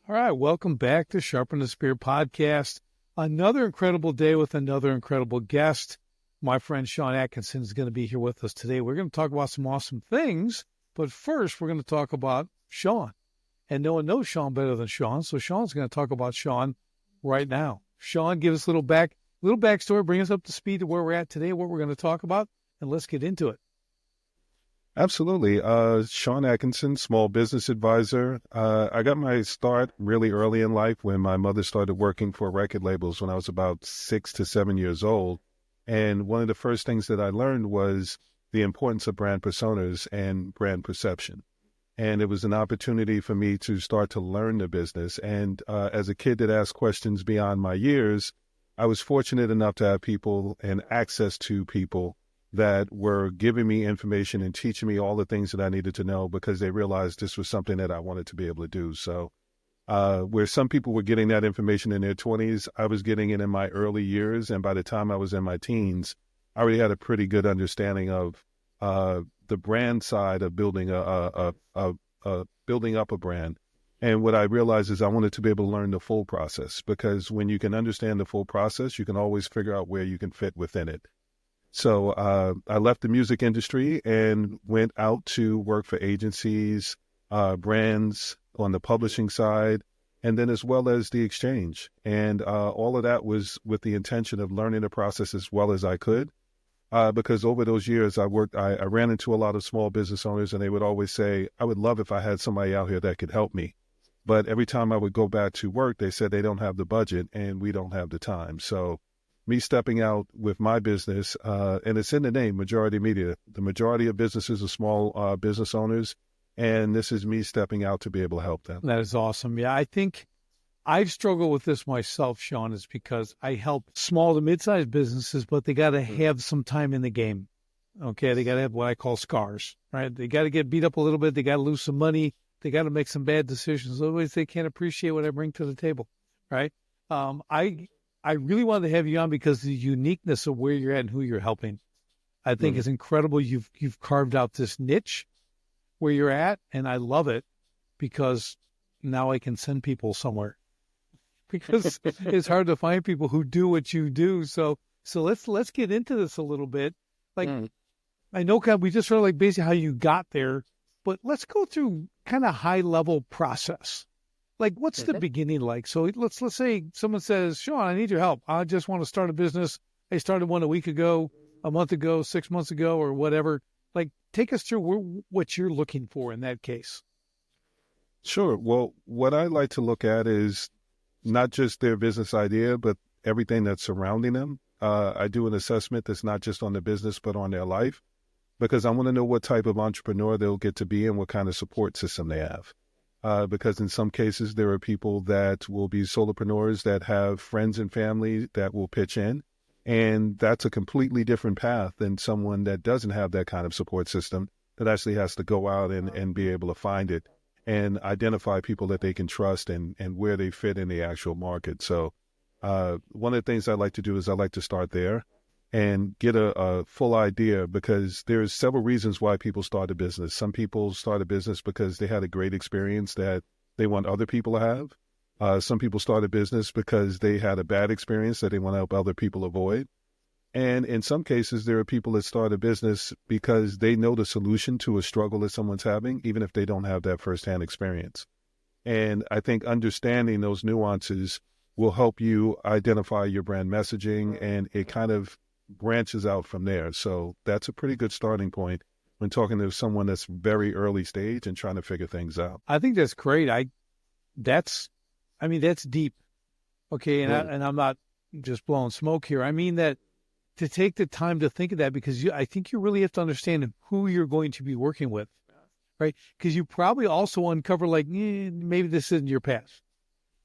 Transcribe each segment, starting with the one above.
All right, welcome back to Sharpen the Spear podcast. Another incredible day with another incredible guest. My friend Sean Atkinson is going to be here with us today. We're going to talk about some awesome things, but first we're going to talk about Sean. And no one knows Sean better than Sean, so Sean's going to talk about Sean right now. Sean, give us a little backstory, bring us up to speed to where we're at today, what we're going to talk about, and let's get into it. Absolutely. Sean Atkinson, small business advisor. I got my start really early in life when my mother started working for record labels when I was about 6 to 7 years old. And one of the first things that I learned was the importance of brand personas and brand perception. And it was an opportunity for me to start to learn the business. And as a kid that asked questions beyond my years, I was fortunate enough to have people and access to people that were giving me information and teaching me all the things that I needed to know because they realized this was something that I wanted to be able to do. So where some people were getting that information in their 20s, I was getting it in my early years. And by the time I was in my teens, I already had a pretty good understanding of the brand side of building building up a brand. And what I realized is I wanted to be able to learn the full process, because when you can understand the full process, you can always figure out where you can fit within it. So I left the music industry and went out to work for agencies, brands on the publishing side, and then as well as the exchange. And all of that was with the intention of learning the process as well as I could, because over those years I ran into a lot of small business owners, and they would always say, I would love if I had somebody out here that could help me. But every time I would go back to work, they said they don't have the budget and we don't have the time. So me stepping out with my business, and it's in the name, Majority Media. The majority of businesses are small business owners, and this is me stepping out to be able to help them. That is awesome. Yeah, I think I've struggled with this myself, Sean, is because I help small to mid-sized businesses, but they got to have some time in the game. Okay, they got to have what I call scars, right? They got to get beat up a little bit. They got to lose some money. They got to make some bad decisions. Otherwise, they can't appreciate what I bring to the table, right? I really wanted to have you on because the uniqueness of where you're at and who you're helping, I think is incredible. You've carved out this niche where you're at, and I love it because now I can send people somewhere because it's hard to find people who do what you do. So let's get into this a little bit. Like I know we just sort of like basically how you got there, but let's go through kind of high level process. Like, what's the beginning like? So let's say someone says, Sean, I need your help. I just want to start a business. I started one a week ago, a month ago, 6 months ago, or whatever. Like, take us through what you're looking for in that case. Sure. Well, what I like to look at is not just their business idea, but everything that's surrounding them. I do an assessment that's not just on the business, but on their life, because I want to know what type of entrepreneur they'll get to be and what kind of support system they have. Because in some cases, there are people that will be solopreneurs that have friends and family that will pitch in. And that's a completely different path than someone that doesn't have that kind of support system that actually has to go out and be able to find it and identify people that they can trust and where they fit in the actual market. So one of the things I like to do is I like to start there and get a full idea, because there's several reasons why people start a business. Some people start a business because they had a great experience that they want other people to have. Some people start a business because they had a bad experience that they want to help other people avoid. And in some cases, there are people that start a business because they know the solution to a struggle that someone's having, even if they don't have that firsthand experience. And I think understanding those nuances will help you identify your brand messaging, and it kind of branches out from there. So that's a pretty good starting point when talking to someone that's very early stage and trying to figure things out. I think that's great. That's deep. Okay. And I'm not just blowing smoke here. I mean that to take the time to think of that, because I think you really have to understand who you're going to be working with, right? Because you probably also uncover like, maybe this isn't your path.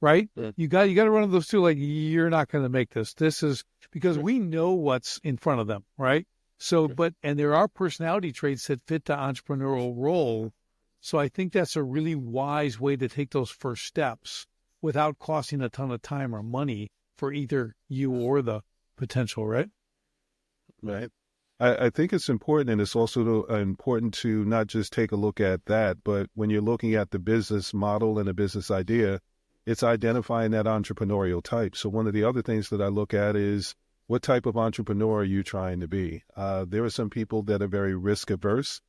Right? Yeah. You got to run those two, like, you're not going to make this. This is because we know what's in front of them, right? So, and there are personality traits that fit the entrepreneurial role. So I think that's a really wise way to take those first steps without costing a ton of time or money for either you or the potential, right? Right. I think it's important, and it's also important to not just take a look at that, but when you're looking at the business model and a business idea, it's identifying that entrepreneurial type. So one of the other things that I look at is what type of entrepreneur are you trying to be? There are some people that are very risk averse.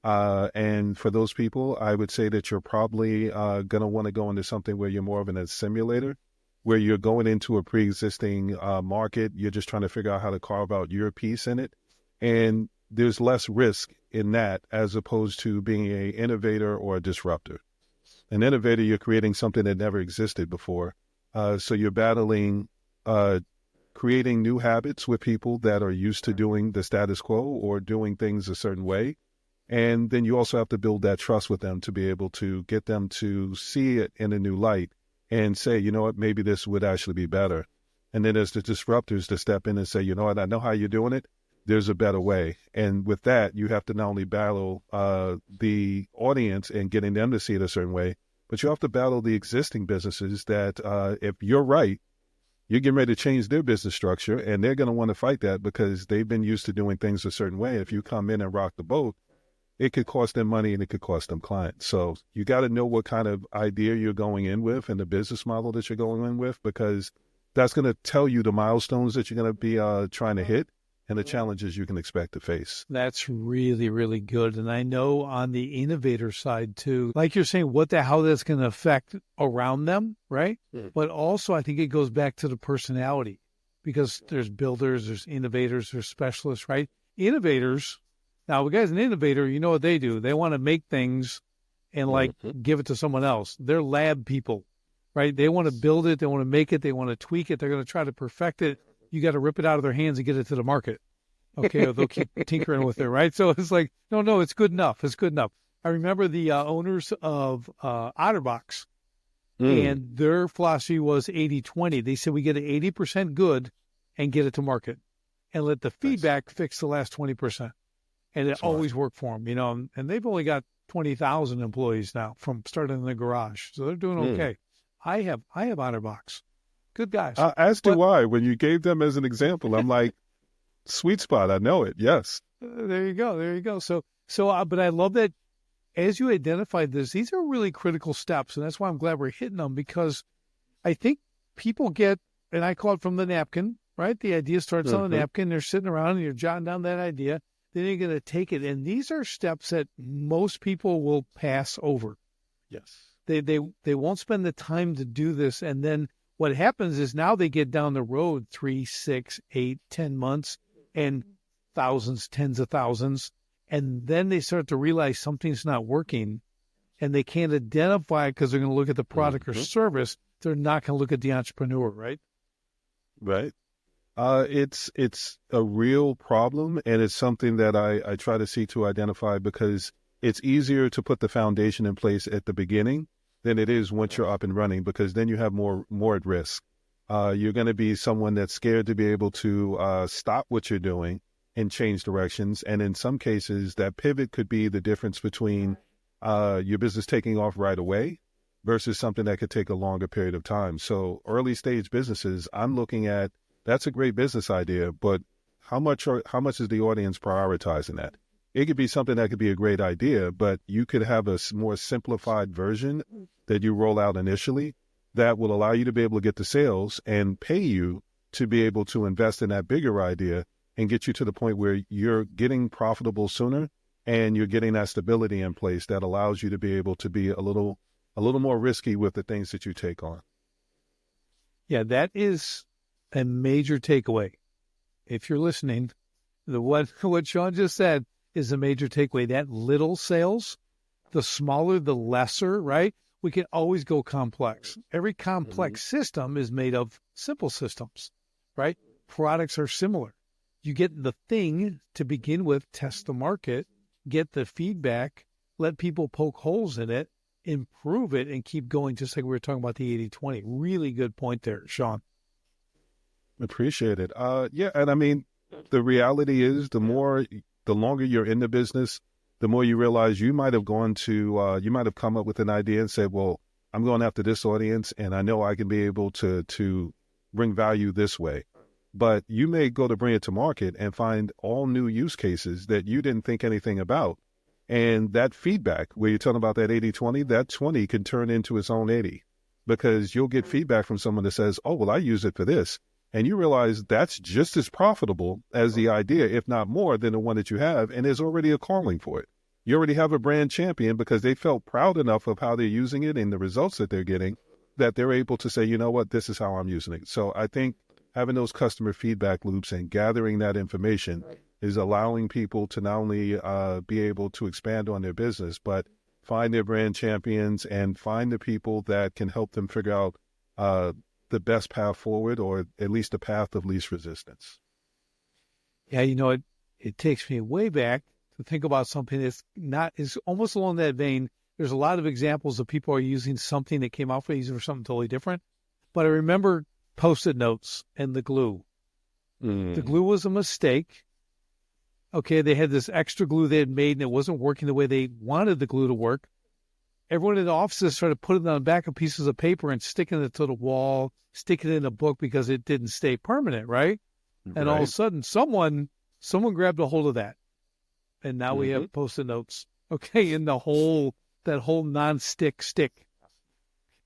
And for those people, I would say that you're probably going to want to go into something where you're more of an assimilator, where you're going into a pre-existing market. You're just trying to figure out how to carve out your piece in it. And there's less risk in that as opposed to being an innovator or a disruptor. An innovator, you're creating something that never existed before. So you're battling, creating new habits with people that are used to doing the status quo or doing things a certain way. And then you also have to build that trust with them to be able to get them to see it in a new light and say, you know what, maybe this would actually be better. And then there's the disruptors to step in and say, you know what, I know how you're doing it. There's a better way. And with that, you have to not only battle the audience and getting them to see it a certain way, but you have to battle the existing businesses that if you're right, you're getting ready to change their business structure, and they're going to want to fight that because they've been used to doing things a certain way. If you come in and rock the boat, it could cost them money and it could cost them clients. So you got to know what kind of idea you're going in with and the business model that you're going in with, because that's going to tell you the milestones that you're going to be trying to hit and the challenges you can expect to face. That's really, really good. And I know on the innovator side too, like you're saying, how that's going to affect around them, right? Mm. But also I think it goes back to the personality, because there's builders, there's innovators, there's specialists, right? Innovators, now the guy's an innovator, you know what they do? They want to make things and give it to someone else. They're lab people, right? They want to build it, they want to make it, they want to tweak it, they're going to try to perfect it. You got to rip it out of their hands and get it to the market. Okay, or they'll keep tinkering with it, right? So it's like, no, it's good enough. It's good enough. I remember the owners of Otterbox, and their philosophy was 80-20. They said we get it 80% good and get it to market and let the feedback fix the last 20%. And it always worked for them, and they've only got 20,000 employees now from starting in the garage. So they're doing okay. I have Otterbox. Good guys. As do I. When you gave them as an example, I'm like, sweet spot. I know it. Yes. There you go. So, but I love that as you identified this, these are really critical steps. And that's why I'm glad we're hitting them, because I think people get, and I call it from the napkin, right? The idea starts on the napkin. They're sitting around and you're jotting down that idea. Then you're going to take it. And these are steps that most people will pass over. Yes. They won't spend the time to do this. And then what happens is now they get down the road 3, 6, 8, 10 months and thousands, tens of thousands. And then they start to realize something's not working and they can't identify because they're going to look at the product or service. They're not going to look at the entrepreneur, right? Right. It's a real problem, and it's something that I try to see to identify, because it's easier to put the foundation in place at the beginning than it is once you're up and running, because then you have more at risk. You're going to be someone that's scared to be able to stop what you're doing and change directions. And in some cases, that pivot could be the difference between your business taking off right away versus something that could take a longer period of time. So early stage businesses, I'm looking at, that's a great business idea, but how much is the audience prioritizing that? It could be something that could be a great idea, but you could have a more simplified version that you roll out initially that will allow you to be able to get the sales and pay you to be able to invest in that bigger idea and get you to the point where you're getting profitable sooner and you're getting that stability in place that allows you to be able to be a little more risky with the things that you take on. Yeah, that is a major takeaway. If you're listening, what Sean just said is a major takeaway. That little sales, the smaller, the lesser, right? We can always go complex. Every complex system is made of simple systems, right? Products are similar. You get the thing to begin with, test the market, get the feedback, let people poke holes in it, improve it, and keep going, just like we were talking about the 80-20. Really good point there, Sean. Appreciate it. Yeah, and I mean, the reality is the longer you're in the business, the more you realize you might have come up with an idea and said, well, I'm going after this audience and I know I can be able to bring value this way. But you may go to bring it to market and find all new use cases that you didn't think anything about. And that feedback, where you're talking about that 80-20, that 20 can turn into its own 80. because you'll get feedback from someone that says, oh, well, I use it for this. And you realize that's just as profitable as the idea, if not more than the one that you have. And there's already a calling for it. You already have a brand champion because they felt proud enough of how they're using it and the results that they're getting that they're able to say, you know what, this is how I'm using it. So I think having those customer feedback loops and gathering that information is allowing people to not only be able to expand on their business, but find their brand champions and find the people that can help them figure out the best path forward, or at least the path of least resistance. Yeah, it takes me way back to think about something is almost along that vein. There's a lot of examples of people are using something that came out for using for something totally different. But I remember Post-it notes and the glue. The glue was a mistake. Okay, they had this extra glue they had made and it wasn't working the way they wanted the glue to work. Everyone in the offices started putting it on the back of pieces of paper and sticking it to the wall, sticking it in a book because it didn't stay permanent, right? And all of a sudden, someone grabbed a hold of that. And now we have Post-it notes, okay, in that whole non-stick stick.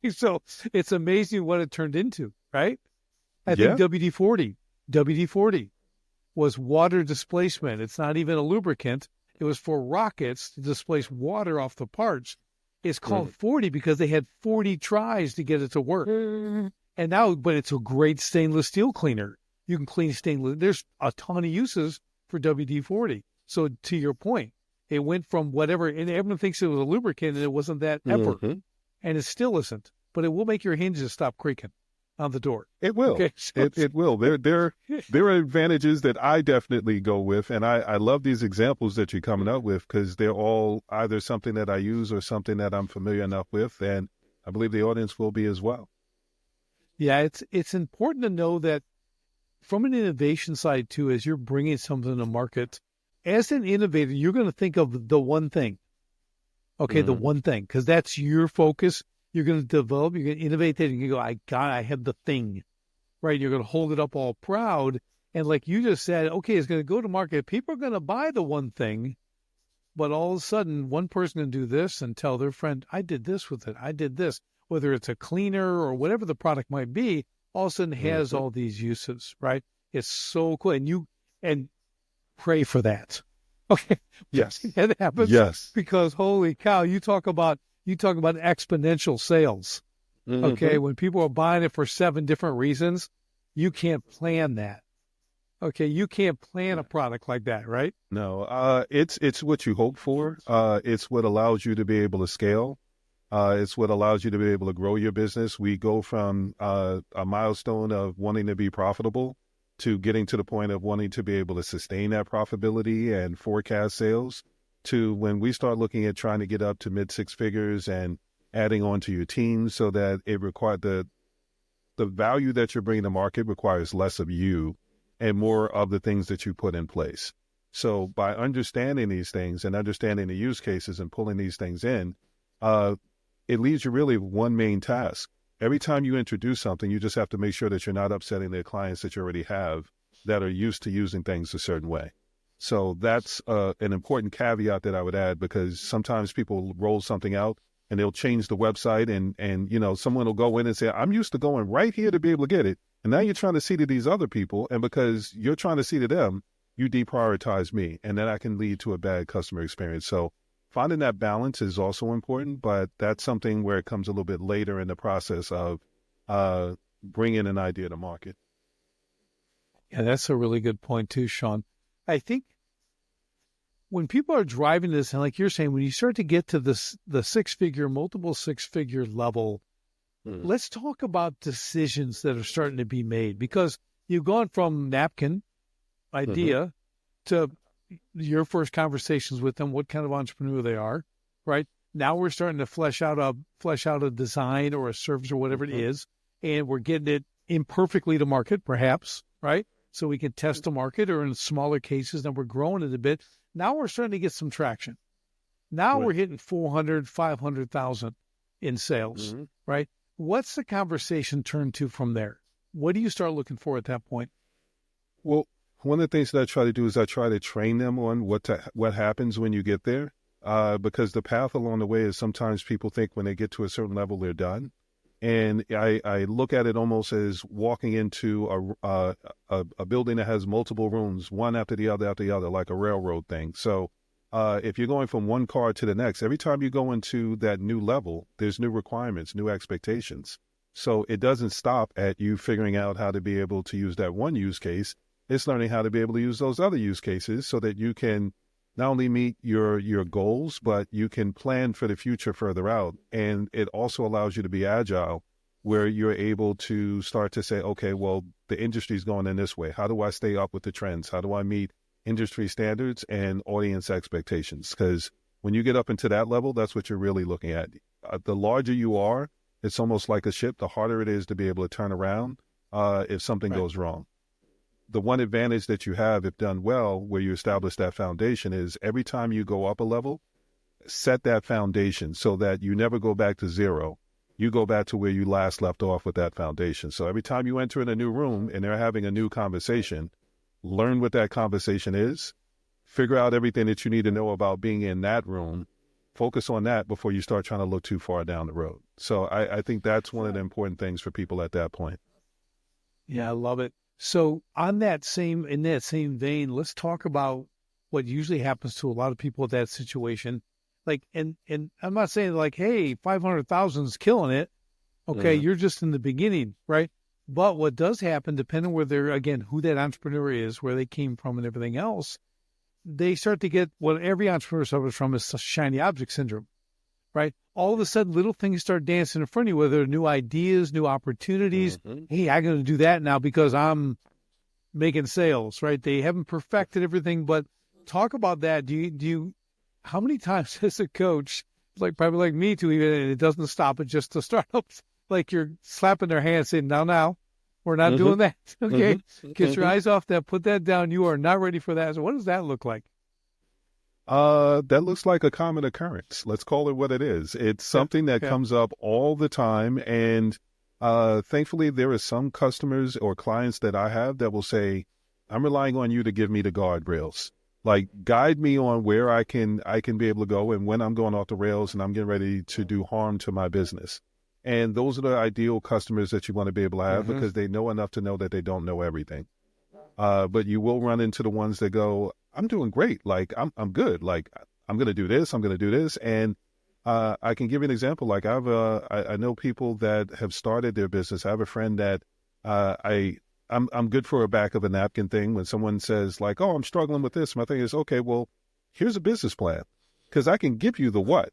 So it's amazing what it turned into, right? I think WD-40 was water displacement. It's not even a lubricant. It was for rockets to displace water off the parts. It's called 40 because they had 40 tries to get it to work. And now, but it's a great stainless steel cleaner. You can clean stainless. There's a ton of uses for WD-40. So to your point, it went from whatever, and everyone thinks it was a lubricant and it wasn't that ever. And it still isn't, but it will make your hinges stop creaking on the door. It will. Okay, so it will. There are advantages that I definitely go with, and I love these examples that you're coming up with because they're all either something that I use or something that I'm familiar enough with, and I believe the audience will be as well. Yeah, it's important to know that from an innovation side too, as you're bringing something to market, as an innovator, you're going to think of the one thing. Okay, the one thing, because that's your focus. You're going to develop, you're going to innovate that, and you go, I have the thing, right? You're going to hold it up all proud. And like you just said, okay, it's going to go to market. People are going to buy the one thing, but all of a sudden, one person can do this and tell their friend, I did this with it. I did this. Whether it's a cleaner or whatever the product might be, all of a sudden has all these uses, right? It's so cool. And pray for that. Okay. Yes. That happens. Yes. Because holy cow, you talk about exponential sales. Okay. When people are buying it for 7 different reasons, you can't plan that. Okay. You can't plan a product like that, right? No, it's what you hope for. It's what allows you to be able to scale. It's what allows you to be able to grow your business. We go from a milestone of wanting to be profitable to getting to the point of wanting to be able to sustain that profitability and forecast sales, to when we start looking at trying to get up to mid 6 figures and adding on to your team so that it requires the value that you're bringing to market requires less of you and more of the things that you put in place. So by understanding these things and understanding the use cases and pulling these things in, it leaves you really with one main task. Every time you introduce something, you just have to make sure that you're not upsetting the clients that you already have that are used to using things a certain way. So that's an important caveat that I would add, because sometimes people roll something out and they'll change the website and someone will go in and say, I'm used to going right here to be able to get it. And now you're trying to see to these other people. And because you're trying to see to them, you deprioritize me. And then that can lead to a bad customer experience. So finding that balance is also important, but that's something where it comes a little bit later in the process of bringing an idea to market. Yeah, that's a really good point too, Sean. I think when people are driving this, and like you're saying, when you start to get to the 6-figure, multiple 6-figure level, let's talk about decisions that are starting to be made, because you've gone from napkin idea to your first conversations with them, what kind of entrepreneur they are, right? Now we're starting to flesh out a design or a service or whatever it is, and we're getting it imperfectly to market, perhaps, right? So we can test the market, or in smaller cases, then we're growing it a bit. Now we're starting to get some traction. Now we're hitting 400, 500,000 in sales, right? What's the conversation turn to from there? What do you start looking for at that point? Well, one of the things that I try to do is I try to train them on what happens when you get there, because the path along the way is sometimes people think when they get to a certain level, they're done. And I look at it almost as walking into a building that has multiple rooms, one after the other, like a railroad thing. So if you're going from one car to the next, every time you go into that new level, there's new requirements, new expectations. So it doesn't stop at you figuring out how to be able to use that one use case. It's learning how to be able to use those other use cases so that you can not only meet your goals, but you can plan for the future further out. And it also allows you to be agile, where you're able to start to say, okay, well, the industry's going in this way. How do I stay up with the trends? How do I meet industry standards and audience expectations? Because when you get up into that level, that's what you're really looking at. The larger you are, it's almost like a ship. The harder it is to be able to turn around if something goes wrong. The one advantage that you have, if done well, where you establish that foundation, is every time you go up a level, set that foundation so that you never go back to zero. You go back to where you last left off with that foundation. So every time you enter in a new room and they're having a new conversation, learn what that conversation is, figure out everything that you need to know about being in that room, focus on that before you start trying to look too far down the road. So I think that's one of the important things for people at that point. Yeah, I love it. So in that same vein, let's talk about what usually happens to a lot of people at that situation. Like, and I'm not saying like, hey, 500,000 is killing it. Okay, you're just in the beginning, right? But what does happen, depending on where they're, again, who that entrepreneur is, where they came from and everything else, they start to get what every entrepreneur suffers from is shiny object syndrome, right? All of a sudden, little things start dancing in front of you, whether they're new ideas, new opportunities. Hey, I'm going to do that now because I'm making sales, right? They haven't perfected everything, but talk about that. Do you, how many times as a coach, like probably like me too, even, and it doesn't stop at just the startups, like you're slapping their hands saying, now, we're not doing that. Okay. Get your eyes off that, put that down. You are not ready for that. So what does that look like? That looks like a common occurrence. Let's call it what it is. It's something that comes up all the time. And thankfully, there are some customers or clients that I have that will say, I'm relying on you to give me the guardrails. Like, guide me on where I can be able to go and when I'm going off the rails and I'm getting ready to do harm to my business. And those are the ideal customers that you want to be able to have because they know enough to know that they don't know everything. But you will run into the ones that go, I'm doing great. Like, I'm good. Like, I'm going to do this. I'm going to do this. And I can give you an example. Like, I know people that have started their business. I have a friend that I'm good for a back of a napkin thing. When someone says like, oh, I'm struggling with this, my thing is, okay, well, here's a business plan, because I can give you the what.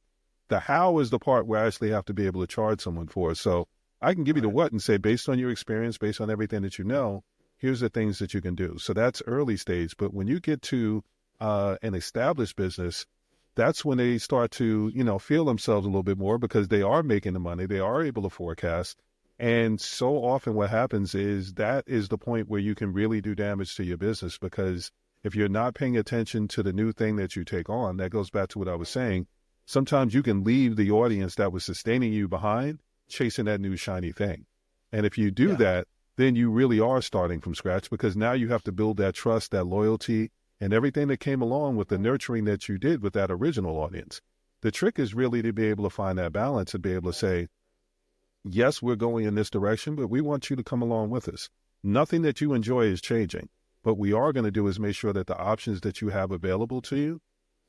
The how is the part where I actually have to be able to charge someone for. So I can give you the what and say, based on your experience, based on everything that you know, here's the things that you can do. So that's early stage. But when you get to an established business, that's when they start to, feel themselves a little bit more because they are making the money. They are able to forecast. And so often what happens is that is the point where you can really do damage to your business, because if you're not paying attention to the new thing that you take on, that goes back to what I was saying. Sometimes you can leave the audience that was sustaining you behind chasing that new shiny thing. And if you do that, then you really are starting from scratch, because now you have to build that trust, that loyalty, and everything that came along with the nurturing that you did with that original audience. The trick is really to be able to find that balance and be able to say, yes, we're going in this direction, but we want you to come along with us. Nothing that you enjoy is changing. What we are going to do is make sure that the options that you have available to you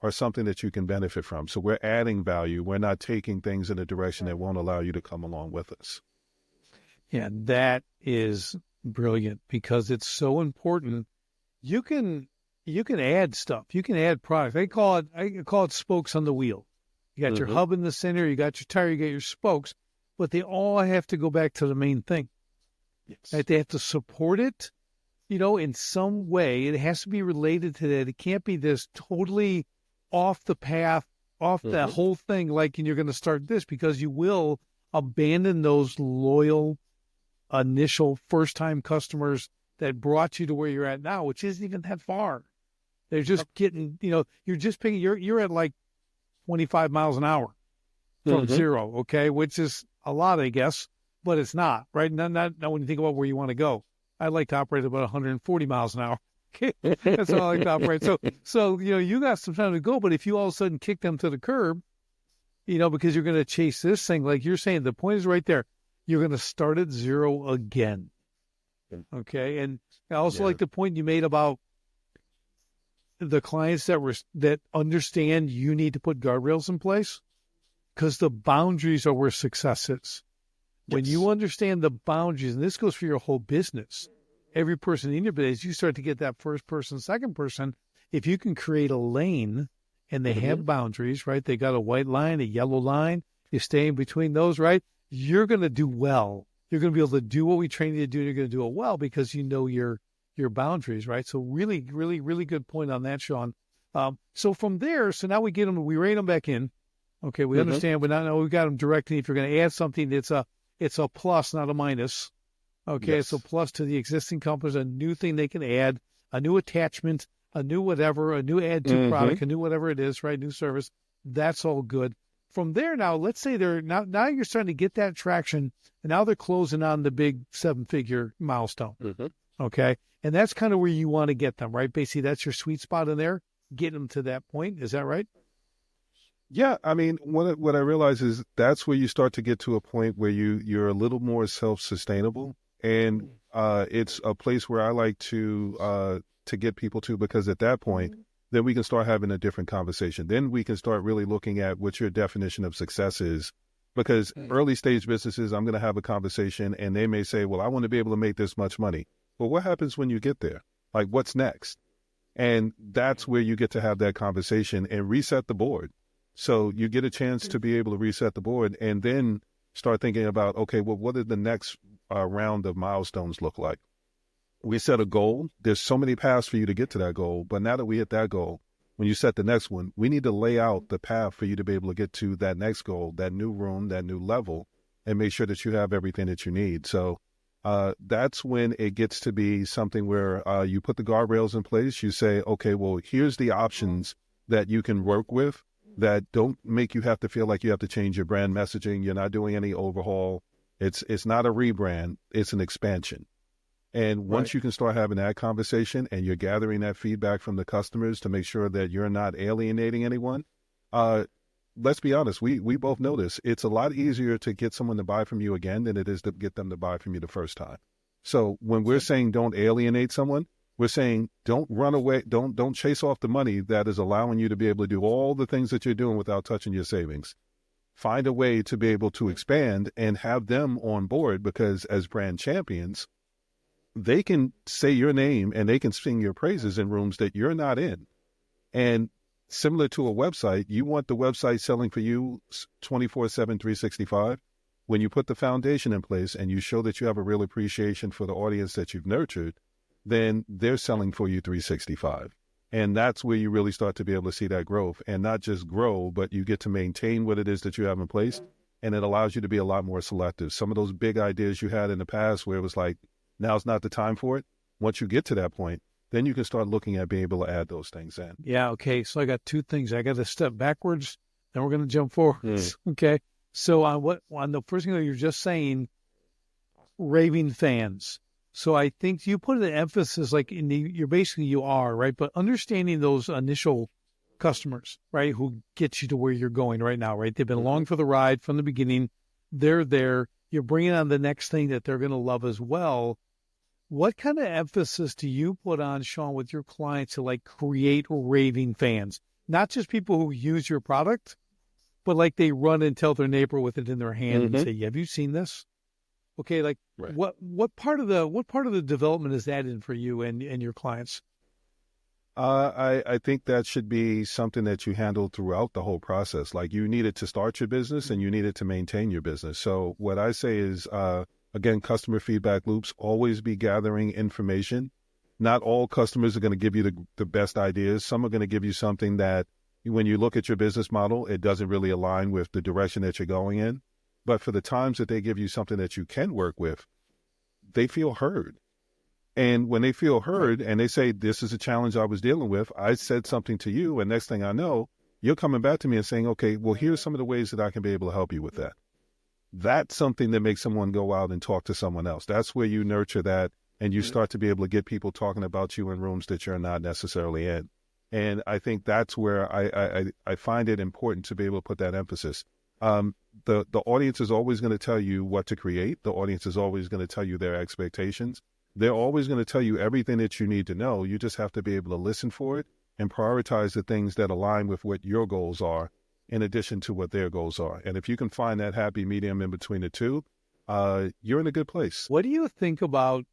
are something that you can benefit from. So we're adding value. We're not taking things in a direction that won't allow you to come along with us. Yeah, that is brilliant, because it's so important. You can add stuff. You can add products. I call it spokes on the wheel. You got your hub in the center, you got your tire, you got your spokes, but they all have to go back to the main thing. Yes. Right? They have to support it, in some way. It has to be related to that. It can't be this totally off the path, off the whole thing, like, and you're going to start this, because you will abandon those loyal initial first-time customers that brought you to where you're at now, which isn't even that far. They're just getting, you're just picking, you're at like 25 miles an hour from zero, okay, which is a lot, I guess, but it's not, right? Not when you think about where you want to go. I like to operate about 140 miles an hour. Okay, that's how I like to operate. So you got some time to go, but if you all of a sudden kick them to the curb, because you're going to chase this thing, like you're saying, the point is right there. you're going to start at zero again. Okay. And I also like the point you made about the clients that understand you need to put guardrails in place, because the boundaries are where success is. When you understand the boundaries, and this goes for your whole business, every person in your business, you start to get that first person, second person. If you can create a lane and they have boundaries, right? They got a white line, a yellow line. You stay in between those, right? You're going to do well. You're going to be able to do what we train you to do. And you're going to do it well because you know your boundaries, right? So really, really, really good point on that, Sean. So from there, so now we rein them back in. Okay, we understand. We got them directly. If you're going to add something, it's a plus, not a minus. Okay, it's a plus to the existing companies, a new thing they can add, a new attachment, a new whatever, a new add to product, a new whatever it is, right? New service. That's all good. From there now, let's say now you're starting to get that traction, and now they're closing on the big 7-figure milestone. Okay, and that's kind of where you want to get them, right? Basically, that's your sweet spot in there, getting them to that point. Is that right? Yeah, I mean, what I realize is that's where you start to get to a point where you're a little more self-sustainable, and it's a place where I like to get people to, because at that point, then we can start having a different conversation. Then we can start really looking at what your definition of success is, because early stage businesses, I'm going to have a conversation, and they may say, well, I want to be able to make this much money. Well, what happens when you get there? Like, what's next? And that's where you get to have that conversation and reset the board. So you get a chance to be able to reset the board and then start thinking about, okay, well, what did the next round of milestones look like? We set a goal. There's so many paths for you to get to that goal. But now that we hit that goal, when you set the next one, we need to lay out the path for you to be able to get to that next goal, that new room, that new level, and make sure that you have everything that you need. So that's when it gets to be something where you put the guardrails in place. You say, okay, well, here's the options that you can work with that don't make you have to feel like you have to change your brand messaging. You're not doing any overhaul. It's not a rebrand. It's an expansion. And once you can start having that conversation and you're gathering that feedback from the customers to make sure that you're not alienating anyone, let's be honest, we both know this. It's a lot easier to get someone to buy from you again than it is to get them to buy from you the first time. So when we're saying don't alienate someone, we're saying don't run away, don't chase off the money that is allowing you to be able to do all the things that you're doing without touching your savings. Find a way to be able to expand and have them on board, because as brand champions, they can say your name and they can sing your praises in rooms that you're not in. And similar to a website, you want the website selling for you 24/7, 365. When you put the foundation in place and you show that you have a real appreciation for the audience that you've nurtured, then they're selling for you 365. And that's where you really start to be able to see that growth, and not just grow, but you get to maintain what it is that you have in place. And it allows you to be a lot more selective. Some of those big ideas you had in the past where it was like, now's not the time for it. Once you get to that point, then you can start looking at being able to add those things in. Yeah. Okay. So I got two things. I got to step backwards, then we're going to jump forwards. Okay. So on the first thing that you're just saying, raving fans. So I think you put an emphasis like you are, right? But understanding those initial customers, right? Who gets you to where you're going right now, right? They've been along for the ride from the beginning. They're there. You're bringing on the next thing that they're going to love as well. What kind of emphasis do you put on, Sean, with your clients to like create raving fans? Not just people who use your product, but like they run and tell their neighbor with it in their hand and say, "Have you seen this?" Okay, like what part of the development is that in for you and your clients? I think that should be something that you handle throughout the whole process. Like, you need it to start your business and you need it to maintain your business. So what I say is, again, customer feedback loops, always be gathering information. Not all customers are going to give you the best ideas. Some are going to give you something that when you look at your business model, it doesn't really align with the direction that you're going in. But for the times that they give you something that you can work with, they feel heard. And when they feel heard and they say, this is a challenge I was dealing with, I said something to you, and next thing I know, you're coming back to me and saying, okay, well, here's some of the ways that I can be able to help you with that. That's something that makes someone go out and talk to someone else. That's where you nurture that, and you start to be able to get people talking about you in rooms that you're not necessarily in. And I think that's where I find it important to be able to put that emphasis. The audience is always going to tell you what to create. The audience is always going to tell you their expectations. They're always going to tell you everything that you need to know. You just have to be able to listen for it and prioritize the things that align with what your goals are in addition to what their goals are. And if you can find that happy medium in between the two, you're in a good place. What do you think about,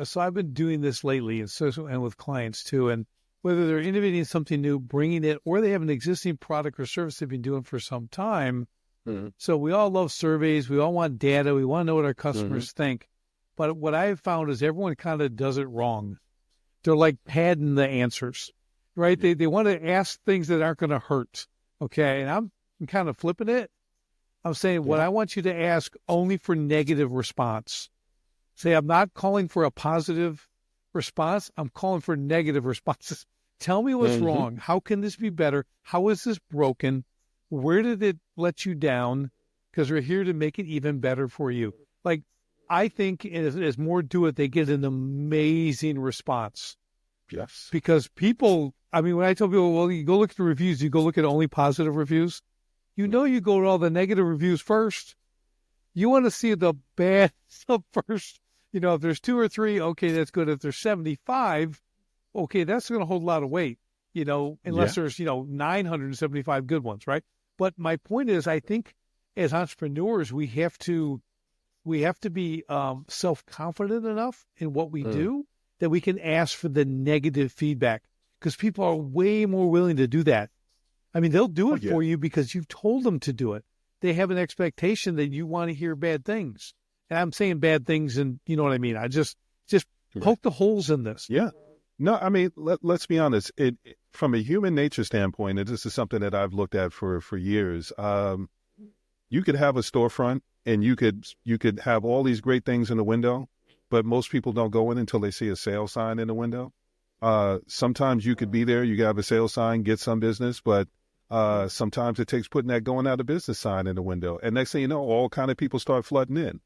so I've been doing this lately and with clients too, and whether they're innovating something new, bringing it, or they have an existing product or service they've been doing for some time. Mm-hmm. So we all love surveys. We all want data. We want to know what our customers think. But what I've found is everyone kind of does it wrong. They're like padding the answers, right? They want to ask things that aren't going to hurt. Okay. And I'm kind of flipping it. I'm saying what I want you to ask only for negative response. Say, I'm not calling for a positive response. I'm calling for negative responses. Tell me what's wrong. How can this be better? How is this broken? Where did it let you down? Because we're here to make it even better for you. Like, I think as more do it, they get an amazing response. Yes. Because people, I mean, when I tell people, well, you go look at the reviews, you go look at only positive reviews. You know, you go to all the negative reviews first. You want to see the bad stuff first. You know, if there's 2 or 3, okay, that's good. If there's 75, okay, that's going to hold a lot of weight, you know, unless there's, 975 good ones, right? But my point is, I think as entrepreneurs, we have to be self-confident enough in what we do that we can ask for the negative feedback, because people are way more willing to do that. I mean, they'll do it for you because you've told them to do it. They have an expectation that you want to hear bad things. And I'm saying bad things, and you know what I mean? I just poke the holes in this. Yeah. No, I mean, let's be honest. From a human nature standpoint, and this is something that I've looked at for years, you could have a storefront and you could have all these great things in the window, but most people don't go in until they see a sale sign in the window. Sometimes you could be there, you could have a sales sign, get some business, but sometimes it takes putting that going out of business sign in the window. And next thing you know, all kind of people start flooding in.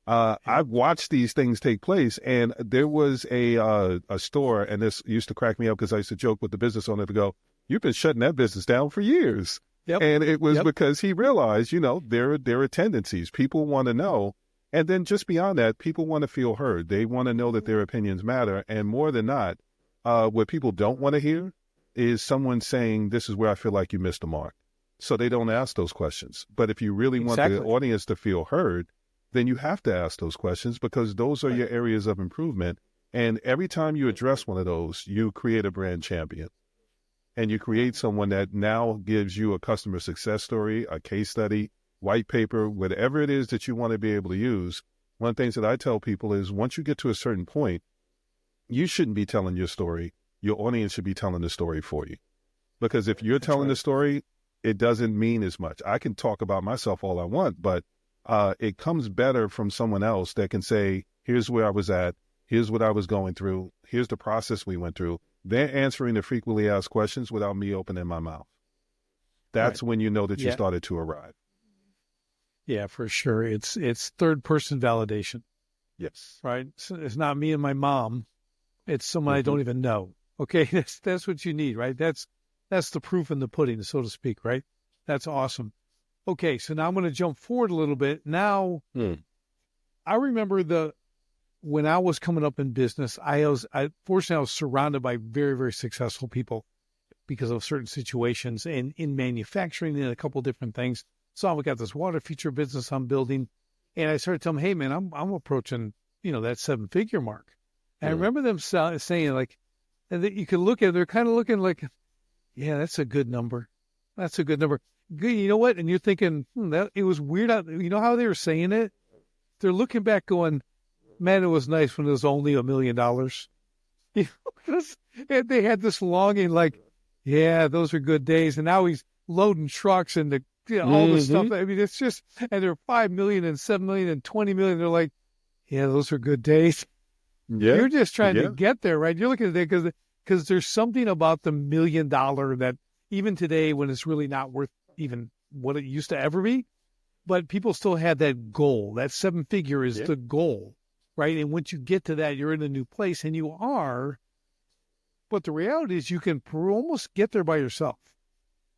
I've watched these things take place, and there was a store, and this used to crack me up because I used to joke with the business owner to go, "You've been shutting that business down for years." Yep. And it was because he realized, there are tendencies. People want to know. And then just beyond that, people want to feel heard. They want to know that their opinions matter. And more than not, what people don't want to hear is someone saying, "This is where I feel like you missed the mark." So they don't ask those questions. But if you really want the audience to feel heard, then you have to ask those questions, because those are your areas of improvement. And every time you address one of those, you create a brand champion. And you create someone that now gives you a customer success story, a case study, white paper, whatever it is that you want to be able to use. One of the things that I tell people is, once you get to a certain point, you shouldn't be telling your story. Your audience should be telling the story for you. Because if you're telling the story, it doesn't mean as much. I can talk about myself all I want, but it comes better from someone else that can say, "Here's where I was at. Here's what I was going through. Here's the process we went through." They're answering the frequently asked questions without me opening my mouth. That's when you know that you started to arrive. Yeah, for sure. It's third person validation. Yes. Right. It's not me and my mom. It's someone I don't even know. Okay. That's what you need, right? That's the proof in the pudding, so to speak, right? That's awesome. Okay. So now I'm going to jump forward a little bit. Now, I remember when I was coming up in business, fortunately I was surrounded by very, very successful people because of certain situations in manufacturing and a couple of different things. So I've got this water feature business I'm building, and I started telling them, "Hey man, I'm approaching, that 7-figure mark." And I remember them saying like, and that you could look at, they're kind of looking like, "Yeah, that's a good number. That's a good number." Good, you know what? And you're thinking, it was weird. You know how they were saying it? They're looking back going, "Man, it was nice when it was only $1 million." And they had this longing like, "Yeah, those are good days." And now he's loading trucks and all this stuff. I mean, it's just, and they're 5 million and 7 million and 20 million. They're like, "Yeah, those are good days." Yeah. You're just trying to get there, right? You're looking at it because there's something about the $1 million that even today, when it's really not worth even what it used to ever be, but people still have that goal. That 7-figure is the goal, right? And once you get to that, you're in a new place, and you are. But the reality is you can almost get there by yourself.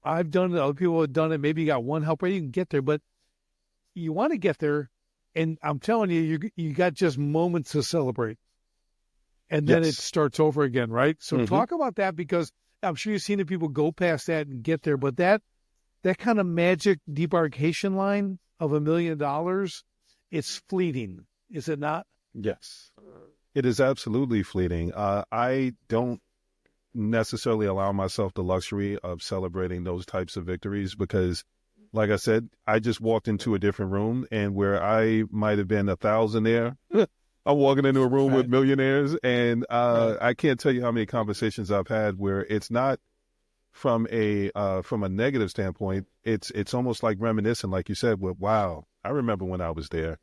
I've done it. Other people have done it. Maybe you got one helper. You can get there, but you want to get there. And I'm telling you, you got just moments to celebrate. And then it starts over again, right? So talk about that, because I'm sure you've seen the people go past that and get there. But that kind of magic debarkation line of $1 million, it's fleeting, is it not? Yes, it is absolutely fleeting. I don't necessarily allow myself the luxury of celebrating those types of victories because, like I said, I just walked into a different room, and where I might have been a thousandaire, I'm walking into a room with millionaires, and I can't tell you how many conversations I've had where it's not from a negative standpoint. It's almost like reminiscent, like you said, with, wow, I remember when I was there.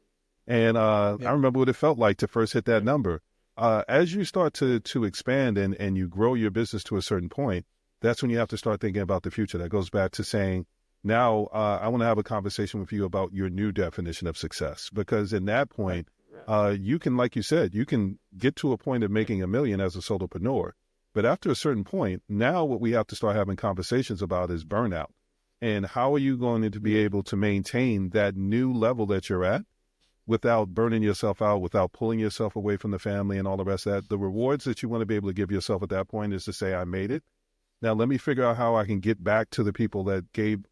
And I remember what it felt like to first hit that number. As you start to expand and you grow your business to a certain point, that's when you have to start thinking about the future. That goes back to saying, now I want to have a conversation with you about your new definition of success. Because in that point, you can, like you said, you can get to a point of making $1 million as a solopreneur. But after a certain point, now what we have to start having conversations about is burnout. And how are you going to be able to maintain that new level that you're at without burning yourself out, without pulling yourself away from the family and all the rest of that? The rewards that you want to be able to give yourself at that point is to say, I made it. Now let me figure out how I can get back to the people that gave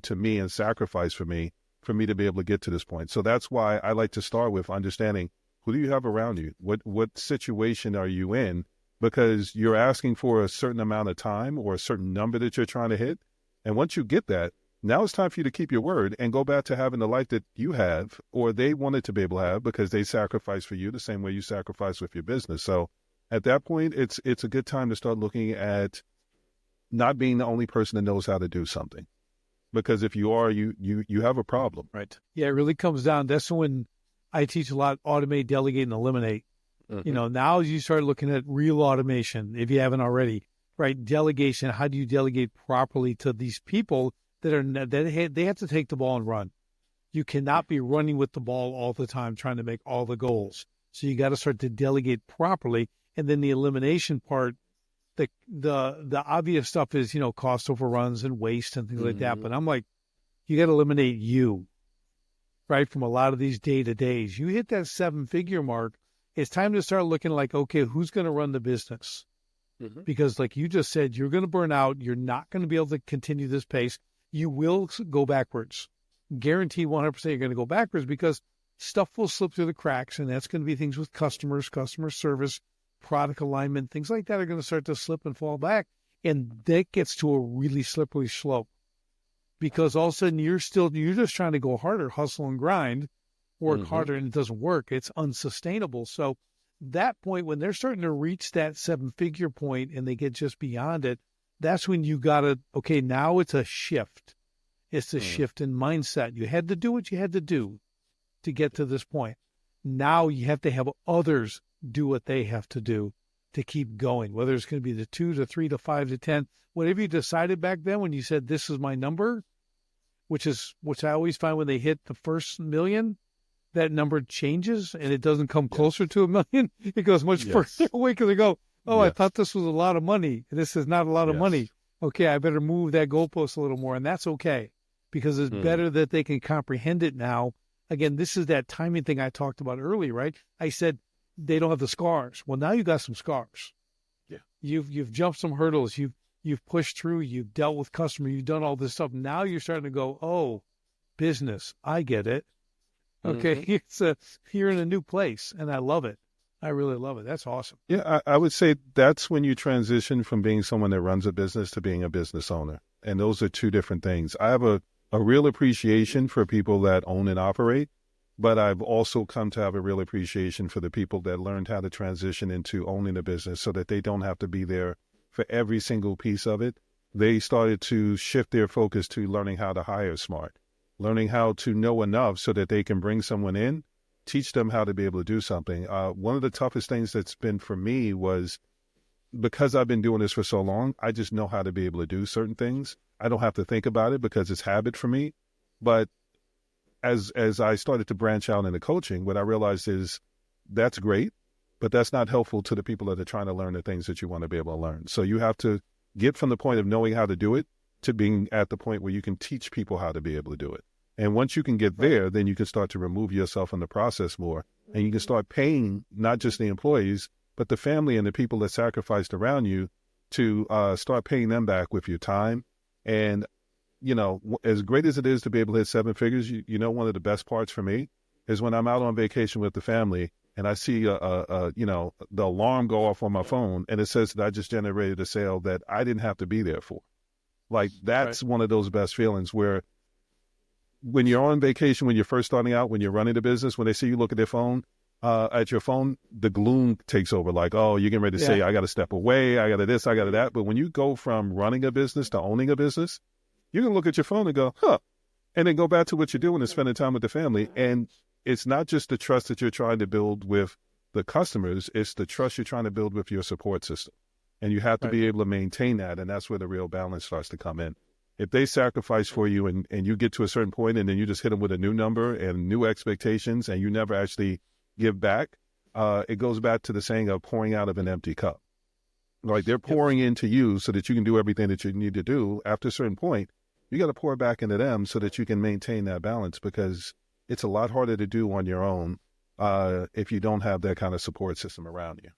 to me and sacrificed for me to be able to get to this point. So that's why I like to start with understanding, who do you have around you? What situation are you in? Because you're asking for a certain amount of time or a certain number that you're trying to hit. And once you get that, now it's time for you to keep your word and go back to having the life that you have, or they wanted to be able to have, because they sacrificed for you the same way you sacrifice with your business. So at that point, it's a good time to start looking at not being the only person that knows how to do something. Because if you are, you have a problem. Right. Yeah, it really comes down. That's when I teach a lot, automate, delegate, and eliminate. Mm-hmm. Now you start looking at real automation, if you haven't already, right? Delegation. How do you delegate properly to these people that they have to take the ball and run? You cannot be running with the ball all the time, trying to make all the goals. So you got to start to delegate properly. And then the elimination part, the obvious stuff is, cost overruns and waste and things like that. But I'm like, you got to eliminate you, right? From a lot of these day-to-days. You hit that 7-figure mark, it's time to start looking like, okay, who's going to run the business? Mm-hmm. Because like you just said, you're going to burn out. You're not going to be able to continue this pace. You will go backwards. Guaranteed 100% you're going to go backwards, because stuff will slip through the cracks, and that's going to be things with customers, customer service, product alignment, things like that are going to start to slip and fall back. And that gets to a really slippery slope, because all of a sudden you're just trying to go harder, hustle and grind, work harder, and it doesn't work. It's unsustainable. So that point, when they're starting to reach that 7-figure point and they get just beyond it, that's when you got to, okay, now it's a shift. It's a shift in mindset. You had to do what you had to do to get to this point. Now you have to have others do what they have to do to keep going, whether it's going to be the 2 to 3 to 5 to 10, whatever you decided back then when you said, this is my number, which I always find when they hit the first $1 million, that number changes and it doesn't come closer to $1 million. It goes much further away, because they go, I thought this was a lot of money. This is not a lot of money. Okay, I better move that goalpost a little more. And that's okay, because it's better that they can comprehend it now. Again, this is that timing thing I talked about earlier, right? I said they don't have the scars. Well, now you got some scars. Yeah. You've jumped some hurdles. You've pushed through. You've dealt with customers. You've done all this stuff. Now you're starting to go, oh, business. I get it. Okay, you're in a new place, and I love it. I really love it. That's awesome. Yeah, I would say that's when you transition from being someone that runs a business to being a business owner. And those are two different things. I have a real appreciation for people that own and operate, but I've also come to have a real appreciation for the people that learned how to transition into owning a business so that they don't have to be there for every single piece of it. They started to shift their focus to learning how to hire smart, learning how to know enough so that they can bring someone in, teach them how to be able to do something. One of the toughest things that's been for me was, because I've been doing this for so long, I just know how to be able to do certain things. I don't have to think about it because it's habit for me. But as I started to branch out into coaching, what I realized is that's great, but that's not helpful to the people that are trying to learn the things that you want to be able to learn. So you have to get from the point of knowing how to do it to being at the point where you can teach people how to be able to do it. And once you can get there, then you can start to remove yourself from the process more. And you can start paying not just the employees, but the family and the people that sacrificed around you to start paying them back with your time. And, you know, as great as it is to be able to hit seven figures, you know, one of the best parts for me is when I'm out on vacation with the family and I see, you know, the alarm go off on my phone and it says that I just generated a sale that I didn't have to be there for. Like, that's one of those best feelings where when you're on vacation, when you're first starting out, when you're running the business, when they see you look at their phone, at your phone, the gloom takes over. Like, oh, you're getting ready to say, I got to step away. I got to this, I got to that. But when you go from running a business to owning a business, you can look at your phone and go, huh, and then go back to what you're doing and spending time with the family. And it's not just the trust that you're trying to build with the customers. It's the trust you're trying to build with your support system. And you have to be able to maintain that. And that's where the real balance starts to come in. If they sacrifice for you and you get to a certain point and then you just hit them with a new number and new expectations and you never actually give back, it goes back to the saying of pouring out of an empty cup. Like, they're pouring into you so that you can do everything that you need to do. After a certain point, you got to pour back into them so that you can maintain that balance, because it's a lot harder to do on your own if you don't have that kind of support system around you.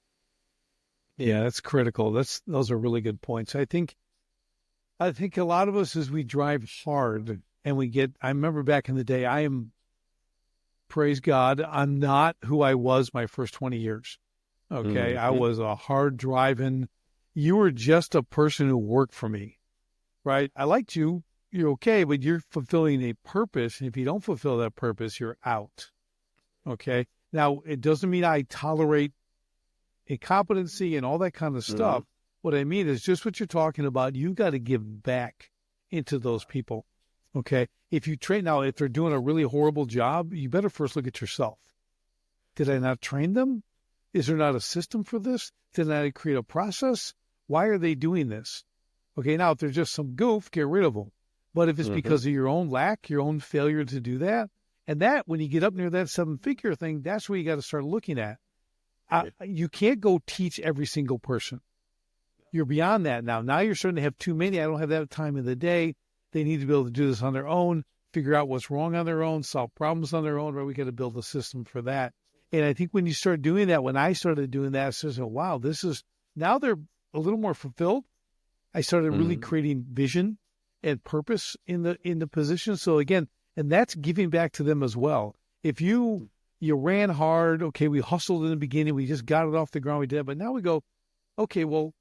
Yeah, that's critical. Those are really good points. I think a lot of us, as we drive hard and I remember back in the day, praise God, I'm not who I was my first 20 years. Okay. I was a hard driving. You were just a person who worked for me, right? I liked you. You're okay, but you're fulfilling a purpose. And if you don't fulfill that purpose, you're out. Okay. Now, it doesn't mean I tolerate incompetency and all that kind of stuff. What I mean is just what you're talking about. You got to give back into those people. Okay. If they're doing a really horrible job, you better first look at yourself. Did I not train them? Is there not a system for this? Did I not create a process? Why are they doing this? Okay. Now, if there's just some goof, get rid of them. But if it's because of your own lack, your own failure to do that, and that, when you get up near that seven-figure thing, that's where you got to start looking at. You can't go teach every single person. You're beyond that now. Now you're starting to have too many. I don't have that time in the day. They need to be able to do this on their own, figure out what's wrong on their own, solve problems on their own, right? We got to build a system for that. And I think when you start doing that, when I started doing that, I said, wow, now they're a little more fulfilled. I started really creating vision and purpose in the position. So again, and that's giving back to them as well. If you ran hard, okay, we hustled in the beginning, we just got it off the ground, we did, but now we go, okay, well,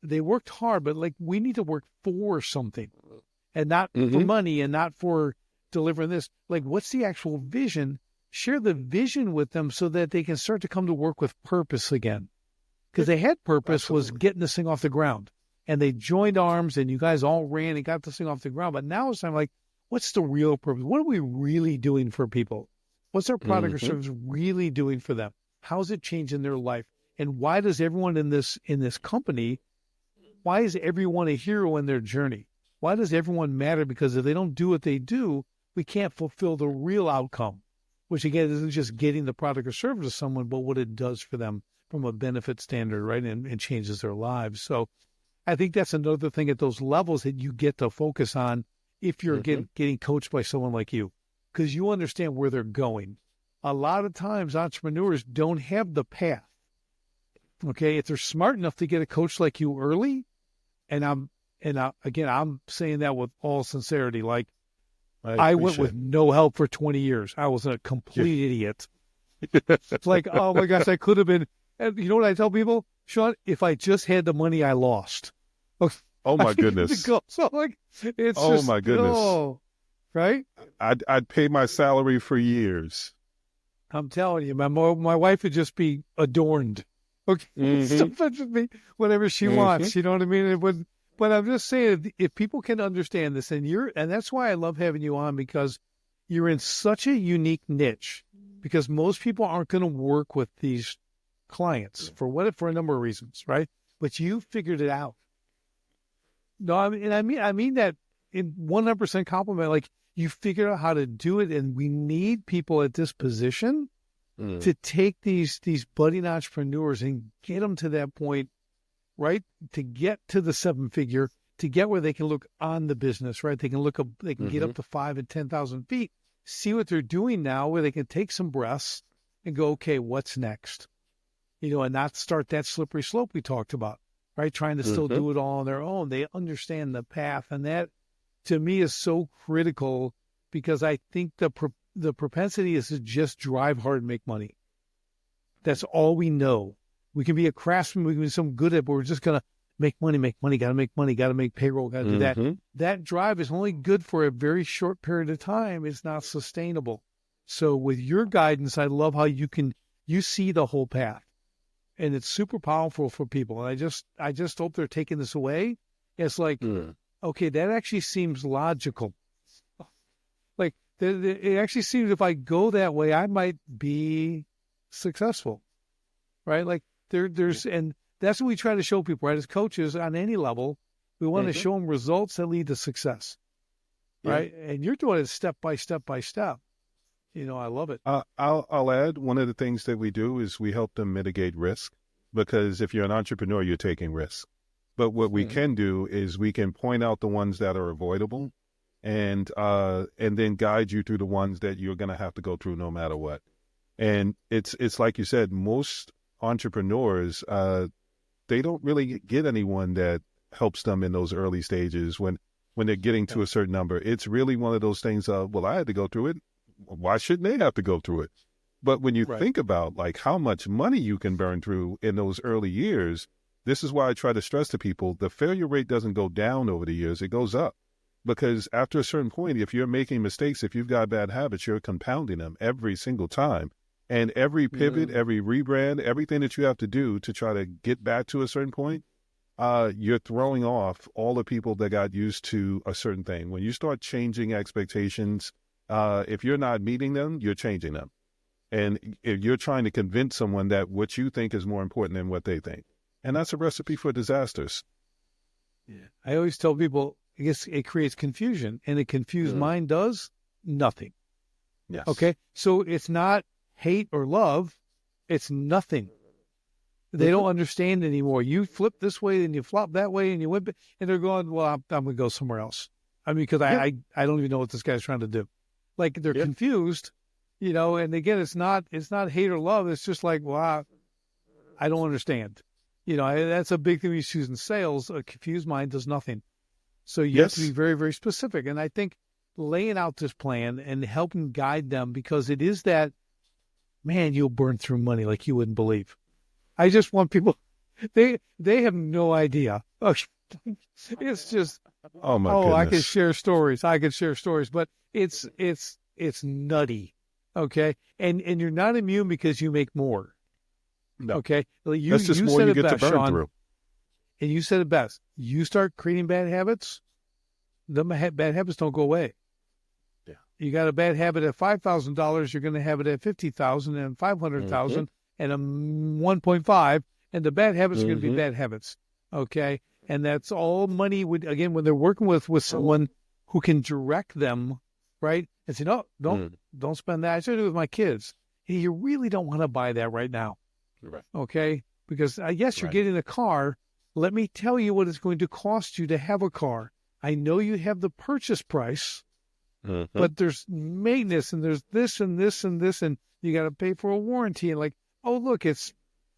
they worked hard, but like, we need to work for something and not for money and not for delivering this. Like, what's the actual vision? Share the vision with them so that they can start to come to work with purpose again. Because they had purpose was getting this thing off the ground. And they joined arms and you guys all ran and got this thing off the ground. But now it's time, like, what's the real purpose? What are we really doing for people? What's our product or service really doing for them? How is it changing their life? And why does everyone in this company, why is everyone a hero in their journey? Why does everyone matter? Because if they don't do what they do, we can't fulfill the real outcome, which again isn't just getting the product or service to someone, but what it does for them from a benefit standard, right? And changes their lives. So I think that's another thing at those levels that you get to focus on if you're getting coached by someone like you, because you understand where they're going. A lot of times entrepreneurs don't have the path. Okay. If they're smart enough to get a coach like you early, and I'm saying that with all sincerity, like I went with no help for 20 years. I was a complete idiot. It's like, oh my gosh, I could have been. And you know what I tell people, Sean? If I just had the money I lost. Oh my goodness. So like, it's my goodness. Oh, right? I'd pay my salary for years. I'm telling you, my wife would just be adorned. Okay. So just be whatever she wants. You know what I mean? But I'm just saying, if people can understand this, and that's why I love having you on, because you're in such a unique niche, because most people aren't going to work with these clients for a number of reasons, right? But you figured it out. No, I mean that in 100% compliment. Like, you figured out how to do it, and we need people at this position to take these budding entrepreneurs and get them to that point, right? To get to the seven figure, to get where they can look on the business, right? They can look up, they can get up to 5,000 and 10,000 feet, see what they're doing now, where they can take some breaths and go, okay, what's next? And not start that slippery slope we talked about, right? Trying to still do it all on their own. They understand the path. And that, to me, is so critical, because I think the propensity is to just drive hard and make money. That's all we know. We can be a craftsman, we can be some good at, but we're just going to make money, got to make money, got to make payroll, got to do that. That drive is only good for a very short period of time. It's not sustainable. So with your guidance, I love how you see the whole path, and it's super powerful for people. And I just hope they're taking this away. It's like, okay, that actually seems logical. Like it actually seems if I go that way, I might be successful, right? Like there's, and that's what we try to show people, right? As coaches on any level, we want to show them results that lead to success, right? And you're doing it step by step by step. I love it. I'll add, one of the things that we do is we help them mitigate risk, because if you're an entrepreneur, you're taking risks. But what we can do is we can point out the ones that are avoidable, and then guide you through the ones that you're going to have to go through no matter what. And it's like you said, most entrepreneurs, they don't really get anyone that helps them in those early stages when they're getting to a certain number. It's really one of those things of, well, I had to go through it. Why shouldn't they have to go through it? But when you think about like how much money you can burn through in those early years, this is why I try to stress to people, the failure rate doesn't go down over the years, it goes up. Because after a certain point, if you're making mistakes, if you've got bad habits, you're compounding them every single time. And every pivot, every rebrand, everything that you have to do to try to get back to a certain point, you're throwing off all the people that got used to a certain thing. When you start changing expectations, if you're not meeting them, you're changing them. And if you're trying to convince someone that what you think is more important than what they think. And that's a recipe for disasters. Yeah. I always tell people, I guess it creates confusion, and a confused mind does nothing. Yes. Okay. So it's not hate or love. It's nothing. They don't understand anymore. You flip this way and you flop that way and you whip it, and they're going, well, I'm going to go somewhere else. I mean, because I don't even know what this guy's trying to do. Like they're confused, and again, it's not hate or love. It's just like, well, I don't understand. That's a big thing we use in sales. A confused mind does nothing. So you have to be very, very specific. And I think laying out this plan and helping guide them, because it is that, man, you'll burn through money like you wouldn't believe. I just want people, they have no idea. It's just, oh my goodness. I could share stories, but it's nutty. Okay. And you're not immune because you make more. No. Okay. That's just more you get to burn through. And you said it best. You start creating bad habits, the bad habits don't go away. Yeah. You got a bad habit at $5,000, you're going to have it at $50,000 and $500,000 and a 1.5, and the bad habits are going to be bad habits. Okay. And that's all money when they're working with someone who can direct them, right? And say, no, don't spend that. I should do it with my kids. Hey, you really don't want to buy that right now. Right. Okay. Because yes, you're getting a car. Let me tell you what it's going to cost you to have a car. I know you have the purchase price, but there's maintenance and there's this and this and this, and you got to pay for a warranty. And like, oh, look, it's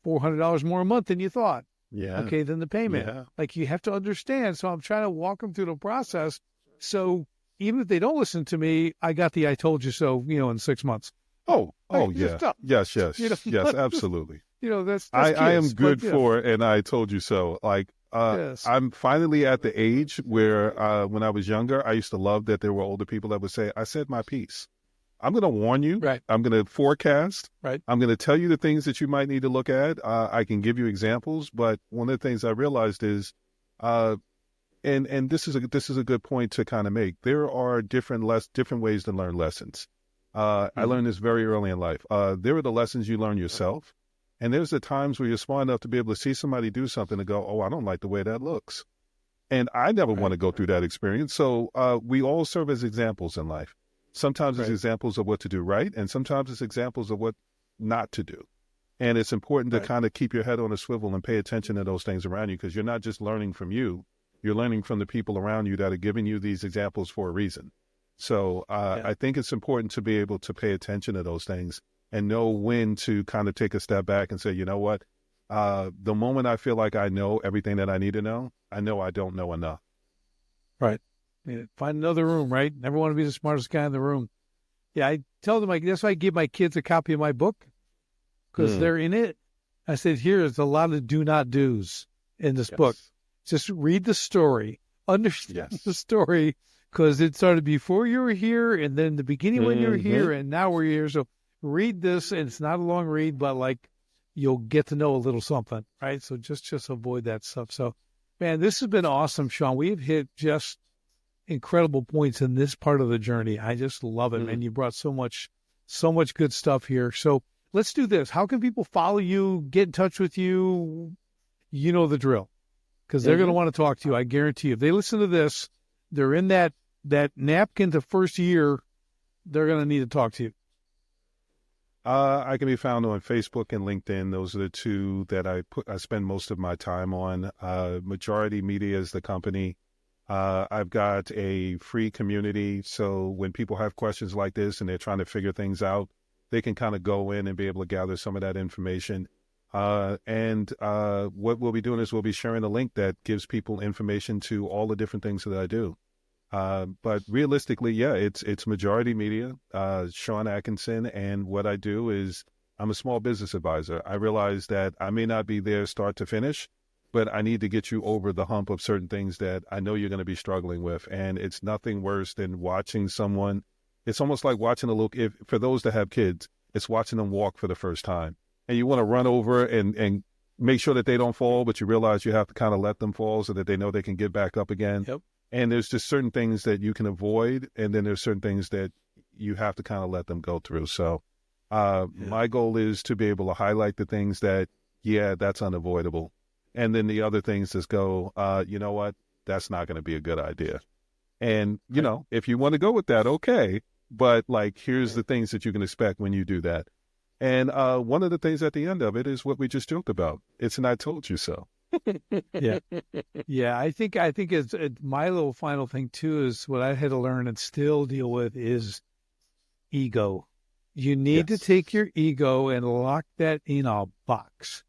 $400 more a month than you thought. Yeah. Okay, than the payment. Yeah. Like you have to understand. So I'm trying to walk them through the process. So even if they don't listen to me, I got the I told you so, in 6 months. Oh, yeah. Yes, yes, absolutely. That's I am good for, and I told you so. Like, I'm finally at the age where when I was younger, I used to love that there were older people that would say, I said my piece. I'm going to warn you. Right. I'm going to forecast. Right. I'm going to tell you the things that you might need to look at. I can give you examples, but one of the things I realized is, and this is a good point to kind of make. There are different ways to learn lessons. I learned this very early in life. There are the lessons you learn yourself. And there's the times where you're smart enough to be able to see somebody do something and go, oh, I don't like the way that looks. And I never want to go through that experience. So we all serve as examples in life. Sometimes it's examples of what to do right, and sometimes it's examples of what not to do. And it's important to kind of keep your head on a swivel and pay attention to those things around you, because you're not just learning from you. You're learning from the people around you that are giving you these examples for a reason. So I think it's important to be able to pay attention to those things and know when to kind of take a step back and say, you know what, the moment I feel like I know everything that I need to know, I know I don't know enough. Right. Find another room, right? Never want to be the smartest guy in the room. Yeah, I tell them, that's why I give my kids a copy of my book, because they're in it. I said, here's a lot of do not do's in this book. Just read the story, understand the story, because it started before you were here, and then the beginning when you were here, and now we're here. So read this, and it's not a long read, but like you'll get to know a little something, right? So just avoid that stuff. So, man, this has been awesome, Sean. We've hit just incredible points in this part of the journey. I just love it, man. You brought so much good stuff here. So let's do this. How can people follow you, get in touch with you? You know the drill, because they're going to want to talk to you. I guarantee you. If they listen to this, they're in that napkin to first year, they're going to need to talk to you. I can be found on Facebook and LinkedIn. Those are the two that I spend most of my time on. Majority Media is the company. I've got a free community, so when people have questions like this and they're trying to figure things out, they can kind of go in and be able to gather some of that information. And what we'll be doing is we'll be sharing a link that gives people information to all the different things that I do. But realistically, it's Majority Media, Sean Atkinson, and what I do is I'm a small business advisor. I realize that I may not be there start to finish, but I need to get you over the hump of certain things that I know you're going to be struggling with. And it's nothing worse than watching someone. It's almost like watching for those that have kids, it's watching them walk for the first time. And you want to run over and make sure that they don't fall, but you realize you have to kind of let them fall so that they know they can get back up again. Yep. And there's just certain things that you can avoid, and then there's certain things that you have to kind of let them go through. So my goal is to be able to highlight the things that, that's unavoidable. And then the other things just go, you know what, that's not going to be a good idea. And, you know, if you want to go with that, okay. But like, here's the things that you can expect when you do that. And one of the things at the end of it is what we just joked about. It's an I told you so. Yeah. I think it's my little final thing too is what I had to learn and still deal with is ego. You need to take your ego and lock that in a box.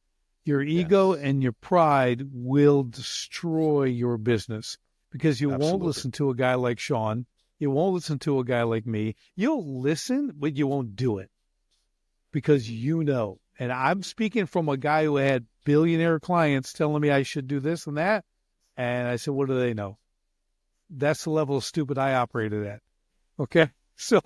Your ego and your pride will destroy your business because you won't listen to a guy like Sean. You won't listen to a guy like me. You'll listen, but you won't do it because you know. And I'm speaking from a guy who had billionaire clients telling me I should do this and that. And I said, what do they know? That's the level of stupid I operated at. Okay. So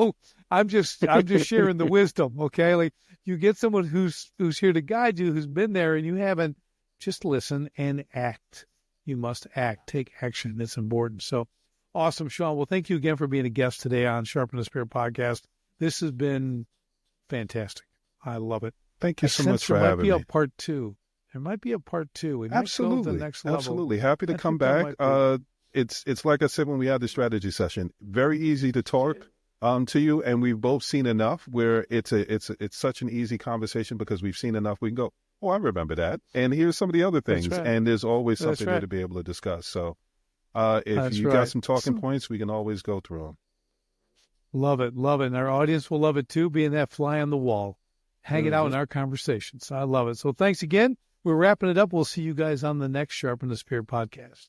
I'm just sharing the wisdom. Okay. Like you get someone who's here to guide you, who's been there and you haven't, just listen and act. You must act, take action. It's important. So awesome, Sean. Well, thank you again for being a guest today on Sharpen the Spirit podcast. This has been fantastic. I love it. Thank you so much for having me. There might be a part two. There might be a part two. We might go to the next level. Absolutely. Happy to come back. It's like I said when we had the strategy session, very easy to talk to you, and we've both seen enough where it's such an easy conversation because we've seen enough. We can go, oh, I remember that, and here's some of the other things, and there's always something there to be able to discuss. So if you got some talking points, we can always go through them. Love it, and our audience will love it too, being that fly on the wall, hanging out in our conversations. I love it. So thanks again. We're wrapping it up. We'll see you guys on the next Sharpen the Spirit podcast.